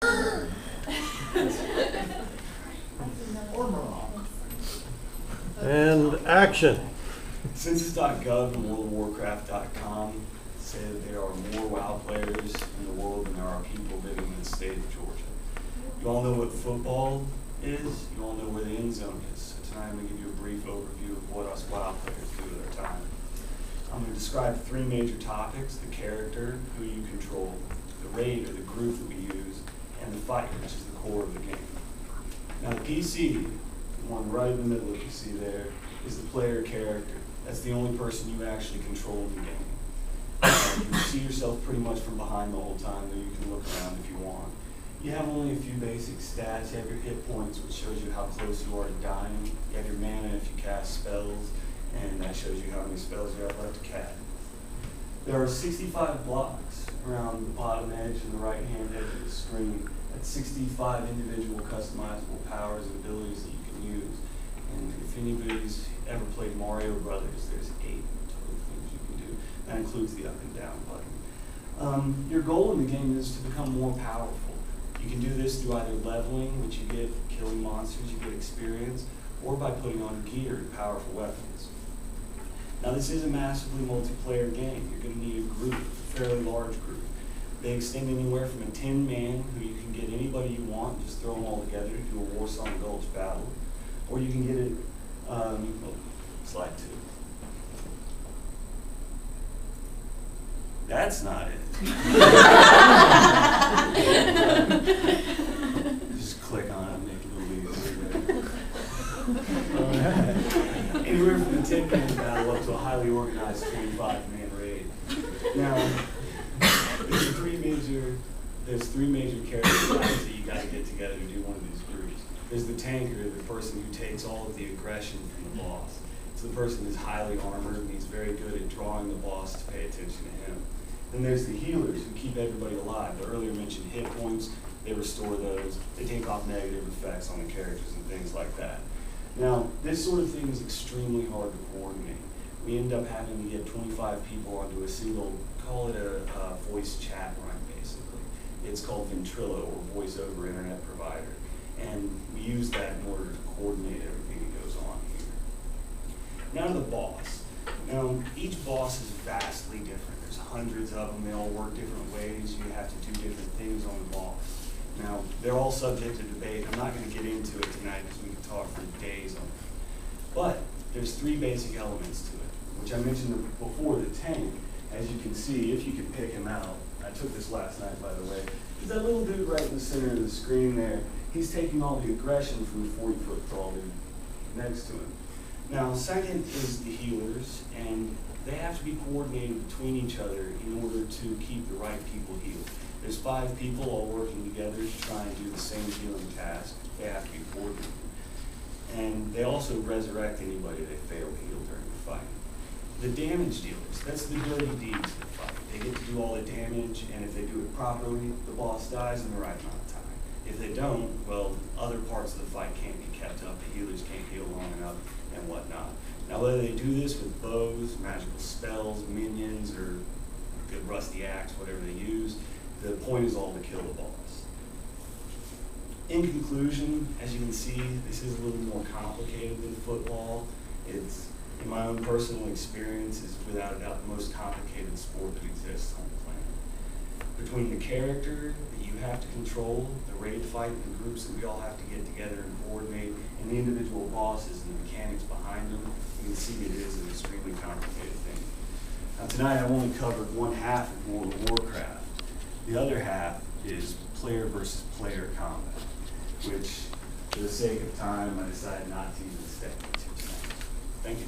And action. Census.gov and worldofwarcraft.com say that there are more WoW players in the world than there are people living in the state of Georgia. You all know what football is. You all know where the end zone is. So tonight I'm going to give you a brief overview of what us WoW players do with our time. I'm going to describe three major topics: the character, who you control, the raid or the group that we use, and the fight, which is the core of the game. Now the PC, the one right in the middle that you see there, is the player character. That's the only person you actually control in the game. You can see yourself pretty much from behind the whole time, though you can look around if you want. You have only a few basic stats. You have your hit points, which shows you how close you are to dying. You have your mana if you cast spells, and that shows you how many spells you have left to cast. There are 65 blocks around the bottom edge and the right-hand edge of the screen. That's 65 individual customizable powers and abilities that you can use. And if anybody's ever played Mario Brothers, there's 8 total things you can do. That includes the up and down button. Your goal in the game is to become more powerful. You can do this through either leveling, which you get killing monsters, you get experience, or by putting on gear and powerful weapons. Now this is a massively multiplayer game. You're going to need a group, a fairly large group. They extend anywhere from a 10-man, who you can get anybody you want, just throw them all together to do a Warsong Gulch battle. Or you can get it, slide 2. That's not it. Just click on it and make it a little easier. Anywhere from a 10-man battle up to a highly organized 25-man raid. Now, there's three major character types that you got to get together to do one of these groups. There's the tanker, the person who takes all of the aggression from the boss. So the person who's highly armored and he's very good at drawing the boss to pay attention to him. Then there's the healers who keep everybody alive. The earlier mentioned hit points, they restore those. They take off negative effects on the characters and things like that. Now, this sort of thing is extremely hard to coordinate. We end up having to get 25 people onto a single, call it a voice chat run, basically. It's called Ventrilo, or Voice over Internet Provider. And we use that in order to coordinate everything that goes on here. Now to the boss. Now, each boss is vastly different. There's hundreds of them. They all work different ways. You have to do different things on the boss. Now, they're all subject to debate. I'm not going to get into it tonight because we can talk for days on it. But there's 3 basic elements to it, which I mentioned before. The tank, as you can see, if you can pick him out. I took this last night, by the way. There's that little dude right in the center of the screen there. He's taking all the aggression from the 40-foot tall dude next to him. Now, second is the healers, and they have to be coordinated between each other in order to keep the right people healed. There's 5 people all working together to try and do the same healing task. They have to be coordinated. And they also resurrect anybody they fail to heal during the fight. The damage dealers, that's the dirty deeds of the fight. They get to do all the damage, and if they do it properly, the boss dies in the right amount of time. If they don't, well, other parts of the fight can't be kept up. The healers can't heal long enough and whatnot. Now, whether they do this with bows, magical spells, minions, or a good rusty axe, whatever they use, the point is all to kill the boss. In conclusion, as you can see, this is a little more complicated than football. It's, in my own personal experience, is without a doubt the most complicated sport that exists on the planet. Between the character that you have to control, the raid fight, and the groups that we all have to get together and coordinate, and the individual bosses and the mechanics behind them, you can see it is an extremely complicated thing. Now tonight I've only covered one half of World of Warcraft. The other half is player versus player combat, which, for the sake of time, I decided not to even step into tonight. Thank you.